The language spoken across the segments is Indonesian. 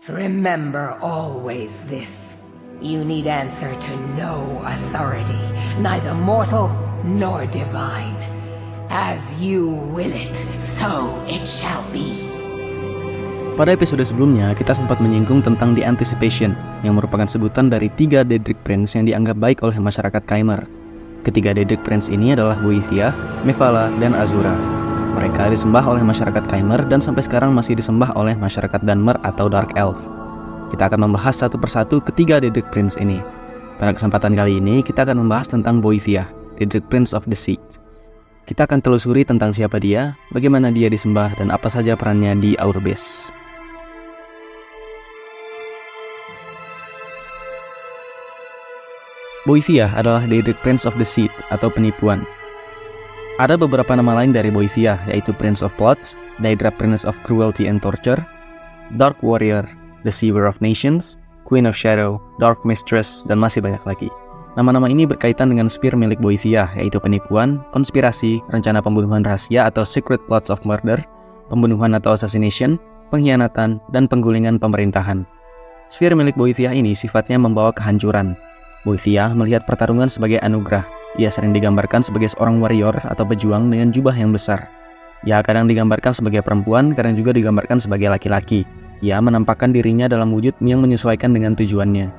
Remember always this. You need answer to no authority, neither mortal nor divine. As you will it, so it shall be. Pada episode sebelumnya, kita sempat menyinggung tentang The Anticipation, yang merupakan sebutan dari 3 Daedric Prince yang dianggap baik oleh masyarakat Khmer. Ketiga Daedric Prince ini adalah Boethiah, Mephala, dan Azura. Mereka disembah oleh masyarakat Khmer dan sampai sekarang masih disembah oleh masyarakat Dunmer atau Dark Elf. Kita akan membahas satu persatu ketiga Daedric Prince ini. Pada kesempatan kali ini, kita akan membahas tentang Boethiah, Daedric Prince of the Sea. Kita akan telusuri tentang siapa dia, bagaimana dia disembah, dan apa saja perannya di Aurbis. Boethiah adalah Daedric Prince of the Sea atau penipuan. Ada beberapa nama lain dari Boethiah, yaitu Prince of Plots, Daedra Prince of Cruelty and Torture, Dark Warrior, Deceiver of Nations, Queen of Shadow, Dark Mistress, dan masih banyak lagi. Nama-nama ini berkaitan dengan spear milik Boethiah, yaitu penipuan, konspirasi, rencana pembunuhan rahasia atau secret plots of murder, pembunuhan atau assassination, pengkhianatan, dan penggulingan pemerintahan. Spear milik Boethiah ini sifatnya membawa kehancuran. Boethiah melihat pertarungan sebagai anugerah. Ia sering digambarkan sebagai seorang warrior atau pejuang dengan jubah yang besar. Ia kadang digambarkan sebagai perempuan, kadang juga digambarkan sebagai laki-laki. Ia menampakkan dirinya dalam wujud yang menyesuaikan dengan tujuannya.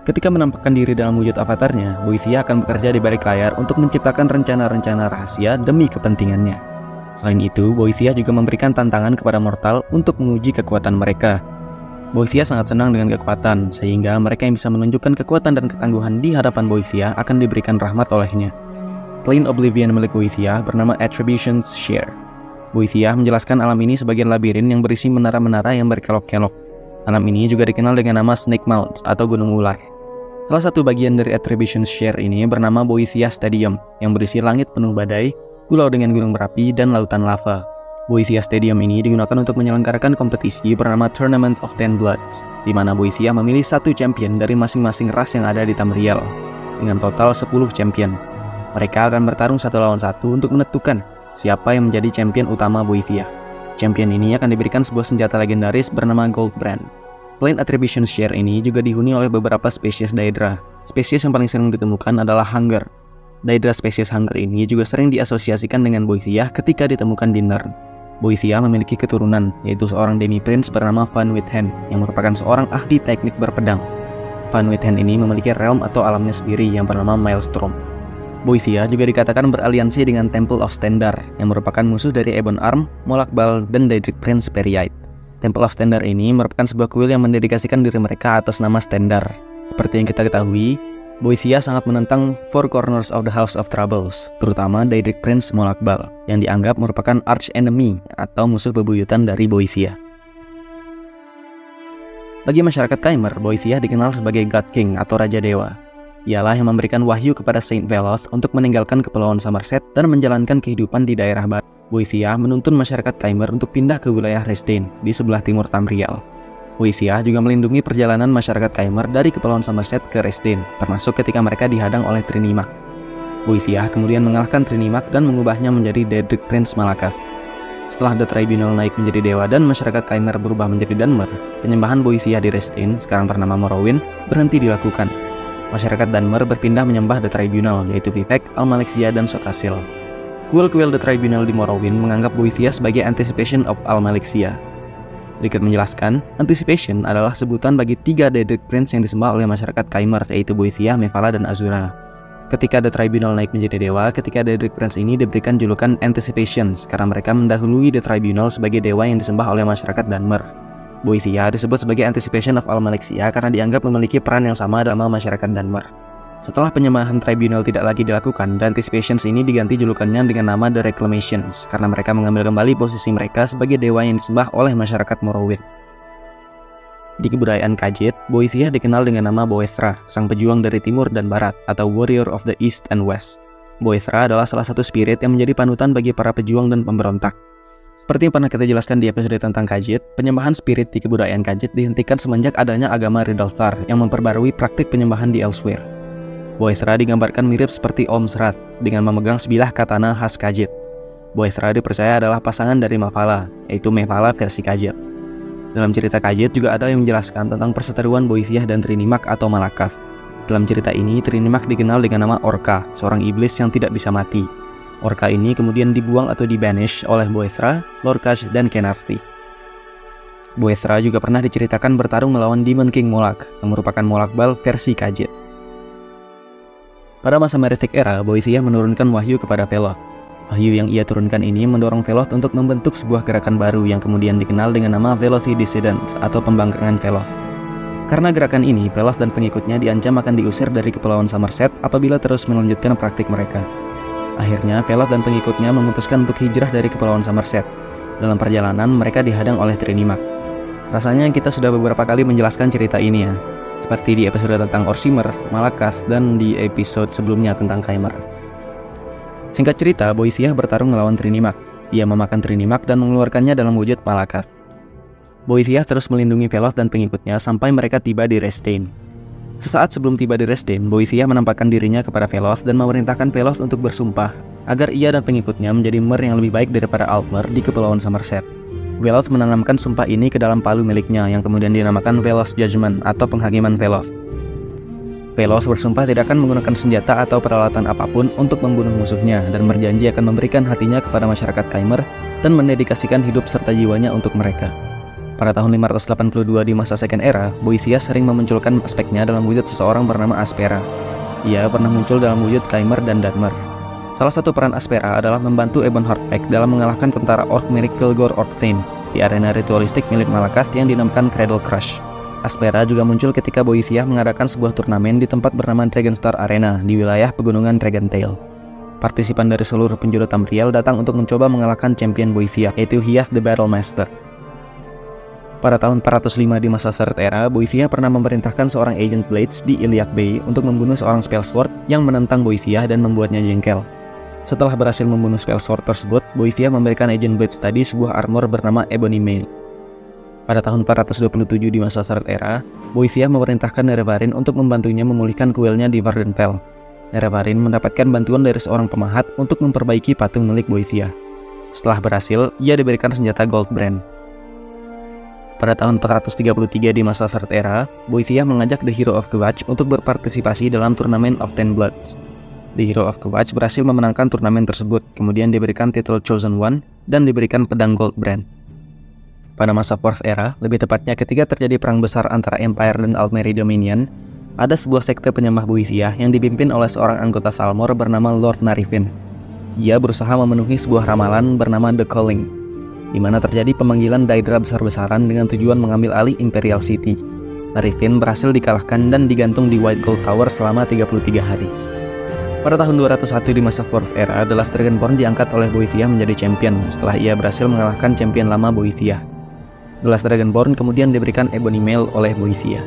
Ketika menampakkan diri dalam wujud avatarnya, Boethiah akan bekerja di balik layar untuk menciptakan rencana-rencana rahasia demi kepentingannya. Selain itu, Boethiah juga memberikan tantangan kepada mortal untuk menguji kekuatan mereka. Boethiah sangat senang dengan kekuatan, sehingga mereka yang bisa menunjukkan kekuatan dan ketangguhan di hadapan Boethiah akan diberikan rahmat olehnya. Plane Oblivion milik Boethiah bernama Attribution's Share. Boethiah menjelaskan alam ini sebagai labirin yang berisi menara-menara yang berkelok-kelok. Alam ini juga dikenal dengan nama Snake Mount atau Gunung Ular. Salah satu bagian dari Attribution's Share ini bernama Boethiah Stadium, yang berisi langit penuh badai, pulau dengan gunung berapi, dan lautan lava. Boethiah Stadium ini digunakan untuk menyelenggarakan kompetisi bernama Tournament of Ten Bloods, di mana Boethiah memilih satu champion dari masing-masing ras yang ada di Tamriel, dengan total 10 champion. Mereka akan bertarung satu lawan satu untuk menentukan siapa yang menjadi champion utama Boethiah. Champion ini akan diberikan sebuah senjata legendaris bernama Goldbrand. Plane Attribution Share ini juga dihuni oleh beberapa spesies Daedra. Spesies yang paling sering ditemukan adalah Hunger. Daedra spesies Hunger ini juga sering diasosiasikan dengan Boethiah ketika ditemukan di Nirn. Boethiah memiliki keturunan, yaitu seorang demi-prince bernama Van Withen, yang merupakan seorang ahli teknik berpedang. Van Withen ini memiliki realm atau alamnya sendiri yang bernama Maelstrom. Boethiah juga dikatakan beraliansi dengan Temple of Stendarr, yang merupakan musuh dari Ebon Arm, Molakbal, dan Daedric Prince Peryite. Temple of Stendarr ini merupakan sebuah kuil yang mendedikasikan diri mereka atas nama Stendarr. Seperti yang kita ketahui, Boethiah sangat menentang Four Corners of the House of Troubles, terutama Daedric Prince Molakbal, yang dianggap merupakan arch enemy atau musuh bebuyutan dari Boethiah. Bagi masyarakat Khmer, Boethiah dikenal sebagai God King atau Raja Dewa. Ialah yang memberikan wahyu kepada Saint Veloth untuk meninggalkan Kepulauan Somerset dan menjalankan kehidupan di daerah barat. Boethiah menuntun masyarakat Khmer untuk pindah ke wilayah Resdayn di sebelah timur Tamriel. Boethiah juga melindungi perjalanan masyarakat Khmer dari Kepulauan Somerset ke Resdayn, termasuk ketika mereka dihadang oleh Trinimac. Boethiah kemudian mengalahkan Trinimac dan mengubahnya menjadi Daedric Prince Malakath. Setelah The Tribunal naik menjadi dewa dan masyarakat Khmer berubah menjadi Dunmer, penyembahan Boethiah di Resdayn, sekarang bernama Morrowind, berhenti dilakukan. Masyarakat Dunmer berpindah menyembah The Tribunal, yaitu Vivec, Almalexia, dan Sotasil. Kuil-kuil The Tribunal di Morrowind menganggap Boethiah sebagai Anticipation of Almalexia. Sedikit menjelaskan, Anticipation adalah sebutan bagi 3 Daedric Prince yang disembah oleh masyarakat Khmer, yaitu Boethiah, Mephala, dan Azura. Ketika The Tribunal naik menjadi dewa, ketika Daedric Prince ini diberikan julukan Anticipations karena mereka mendahului The Tribunal sebagai dewa yang disembah oleh masyarakat Dunmer. Boethiah disebut sebagai Anticipation of Almalexia karena dianggap memiliki peran yang sama dalam masyarakat Dunmer. Setelah penyembahan Tribunal tidak lagi dilakukan, The Anticipations ini diganti julukannya dengan nama The Reclamations karena mereka mengambil kembali posisi mereka sebagai dewa yang disembah oleh masyarakat Morrowind. Di kebudayaan Khajiit, Boethiah dikenal dengan nama Boethra, sang pejuang dari timur dan barat atau Warrior of the East and West. Boethra adalah salah satu spirit yang menjadi panutan bagi para pejuang dan pemberontak. Seperti yang pernah kita jelaskan di episode tentang Khajiit, penyembahan spirit di kebudayaan Khajiit dihentikan semenjak adanya agama Ridalthar yang memperbarui praktik penyembahan di Elsweyr. Boethra digambarkan mirip seperti Omsrath dengan memegang sebilah katana khas Khajiit. Boethra dipercaya adalah pasangan dari Mephala, yaitu Mephala versi Khajiit. Dalam cerita Khajiit juga ada yang menjelaskan tentang perseteruan Boethiah dan Trinimac atau Malakath. Dalam cerita ini, Trinimac dikenal dengan nama Orca, seorang iblis yang tidak bisa mati. Orca ini kemudian dibuang atau dibanish oleh Boethra, Lorkhaj, dan Khenarthi. Boethra juga pernah diceritakan bertarung melawan Demon King Molak, yang merupakan Molak Bal versi Khajiit. Pada masa Merethic era, Boethiah menurunkan wahyu kepada Veloth. Wahyu yang ia turunkan ini mendorong Veloth untuk membentuk sebuah gerakan baru yang kemudian dikenal dengan nama Velothi Dissidents atau pembangkangan Veloth. Karena gerakan ini, Veloth dan pengikutnya diancam akan diusir dari Kepulauan Somerset apabila terus melanjutkan praktik mereka. Akhirnya, Veloth dan pengikutnya memutuskan untuk hijrah dari Kepulauan Somerset. Dalam perjalanan, mereka dihadang oleh Trinimac. Rasanya kita sudah beberapa kali menjelaskan cerita ini ya, seperti di episode tentang Orsimer, Malakath, dan di episode sebelumnya tentang Khaymer. Singkat cerita, Boethiah bertarung melawan Trinimac. Ia memakan Trinimac dan mengeluarkannya dalam wujud Malakath. Boethiah terus melindungi Veloth dan pengikutnya sampai mereka tiba di Resdayn. Sesaat sebelum tiba di Resdayn, Boethiah menampakkan dirinya kepada Veloth dan memerintahkan Veloth untuk bersumpah agar ia dan pengikutnya menjadi Mer yang lebih baik daripada Altmer di Kepulauan Somerset. Veloth menanamkan sumpah ini ke dalam palu miliknya yang kemudian dinamakan Veloth's Judgment atau penghakiman Veloth. Veloth bersumpah tidak akan menggunakan senjata atau peralatan apapun untuk membunuh musuhnya dan berjanji akan memberikan hatinya kepada masyarakat Khaymer dan mendedikasikan hidup serta jiwanya untuk mereka. Pada tahun 582 di masa Second Era, Boethiah sering memunculkan aspeknya dalam wujud seseorang bernama Aspera. Ia pernah muncul dalam wujud Khaymer dan Dunmer. Salah satu peran Aspera adalah membantu Ebon Heartpack dalam mengalahkan tentara Orc milik Vilgor Orcthane di arena ritualistik milik Malakath yang dinamakan Cradle Crush. Aspera juga muncul ketika Boethiah mengadakan sebuah turnamen di tempat bernama Dragonstar Arena di wilayah pegunungan Dragentail. Partisipan dari seluruh penjuru Tamriel datang untuk mencoba mengalahkan champion Boethiah, yaitu Hiath the Battlemaster. Pada tahun 405 di masa Third Era, Boethiah pernah memerintahkan seorang agent Blades di Iliac Bay untuk membunuh seorang Spellsword yang menentang Boethiah dan membuatnya jengkel. Setelah berhasil membunuh Spellsword tersebut, Boethiah memberikan agent Blades tadi sebuah armor bernama Ebony Mail. Pada tahun 427 di masa Third Era, Boethiah memerintahkan Nerevarine untuk membantunya memulihkan kuilnya di Vvardenfell. Nerevarine mendapatkan bantuan dari seorang pemahat untuk memperbaiki patung milik Boethiah. Setelah berhasil, ia diberikan senjata Goldbrand. Pada tahun 433 di masa Third Era, Boethiah mengajak The Hero of Kvatch untuk berpartisipasi dalam turnamen of Ten Bloods. The Hero of Kvatch berhasil memenangkan turnamen tersebut, kemudian diberikan titel Chosen One dan diberikan pedang Goldbrand. Pada masa Fourth Era, lebih tepatnya ketika terjadi perang besar antara Empire dan Altmeri Dominion, ada sebuah sekte penyembah Boethiah yang dipimpin oleh seorang anggota Thalmor bernama Lord Narifin. Ia berusaha memenuhi sebuah ramalan bernama The Calling, di mana terjadi pemanggilan Daedra besar-besaran dengan tujuan mengambil alih Imperial City. Narifin berhasil dikalahkan dan digantung di White Gold Tower selama 33 hari. Pada tahun 201 di masa Fourth Era, The Last Dragonborn diangkat oleh Boethiah menjadi champion setelah ia berhasil mengalahkan champion lama Boethiah. The Last Dragonborn kemudian diberikan Ebony Mail oleh Boethiah.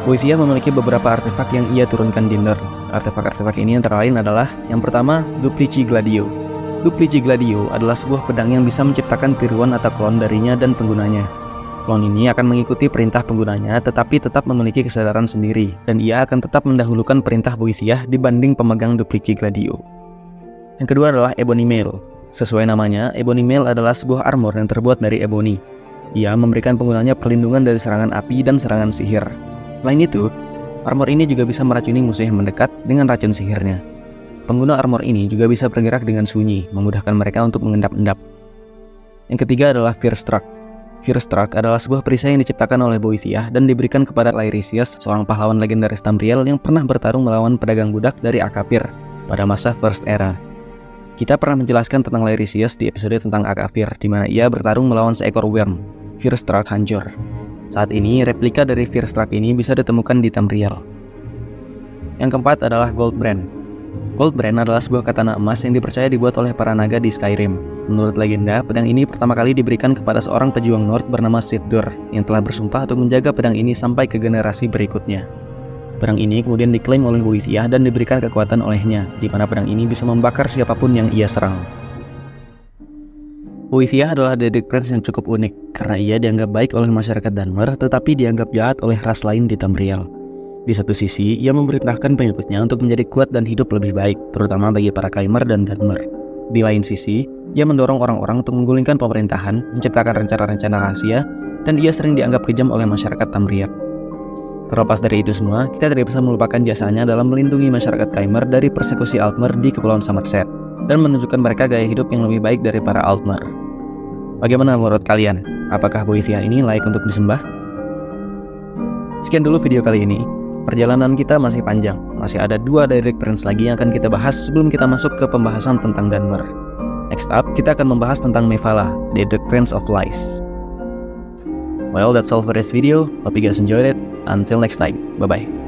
Boethiah memiliki beberapa artefak yang ia turunkan di Nirn. Artefak-artefak ini antara lain adalah yang pertama, Duplici Gladio. Duplici Gladio adalah sebuah pedang yang bisa menciptakan tiruan atau klon darinya dan penggunanya. Klon ini akan mengikuti perintah penggunanya tetapi tetap memiliki kesadaran sendiri, dan ia akan tetap mendahulukan perintah Boethiah dibanding pemegang Duplici Gladio. Yang kedua adalah Ebony Mail. Sesuai namanya, Ebony Mail adalah sebuah armor yang terbuat dari ebony. Ia memberikan penggunanya perlindungan dari serangan api dan serangan sihir. Selain itu, armor ini juga bisa meracuni musuh yang mendekat dengan racun sihirnya. Pengguna armor ini juga bisa bergerak dengan sunyi, memudahkan mereka untuk mengendap-endap. Yang ketiga adalah Fearstruck. Fearstruck adalah sebuah perisai yang diciptakan oleh Boethiah dan diberikan kepada Lairicius, seorang pahlawan legendaris Tamriel yang pernah bertarung melawan pedagang budak dari Akapir pada masa First Era. Kita pernah menjelaskan tentang Lairicius di episode tentang Akapir, di mana ia bertarung melawan seekor worm, Fearstruck Hancur. Saat ini, replika dari Fearstruck ini bisa ditemukan di Tamriel. Yang keempat adalah Goldbrand. Goldbrand adalah sebuah katana emas yang dipercaya dibuat oleh para naga di Skyrim. Menurut legenda, pedang ini pertama kali diberikan kepada seorang pejuang Nord bernama Sithdur, yang telah bersumpah untuk menjaga pedang ini sampai ke generasi berikutnya. Pedang ini kemudian diklaim oleh Boethiah dan diberikan kekuatan olehnya, di mana pedang ini bisa membakar siapapun yang ia serang. Boethiah adalah Daedric Prince yang cukup unik, karena ia dianggap baik oleh masyarakat Dunmer, tetapi dianggap jahat oleh ras lain di Tamriel. Di satu sisi, ia memerintahkan pengikutnya untuk menjadi kuat dan hidup lebih baik, terutama bagi para Khaymer dan Dunmer. Di lain sisi, Ia mendorong orang-orang untuk menggulingkan pemerintahan, menciptakan rencana-rencana rahasia, dan ia sering dianggap kejam oleh masyarakat Tamriel. Terlepas dari itu semua, kita tidak bisa melupakan jasanya dalam melindungi masyarakat Khmer dari persekusi Altmer di Kepulauan Somerset, dan menunjukkan mereka gaya hidup yang lebih baik dari para Altmer. Bagaimana menurut kalian? Apakah Boethiah ini layak untuk disembah? Sekian dulu video kali ini. Perjalanan kita masih panjang, masih ada 2 direct prince lagi yang akan kita bahas sebelum kita masuk ke pembahasan tentang Dunmer. Next up, kita akan membahas tentang Nevala, the Direct Prince of Lies. Well, that's all for this video. Hope you guys enjoyed it. Until next time, bye-bye.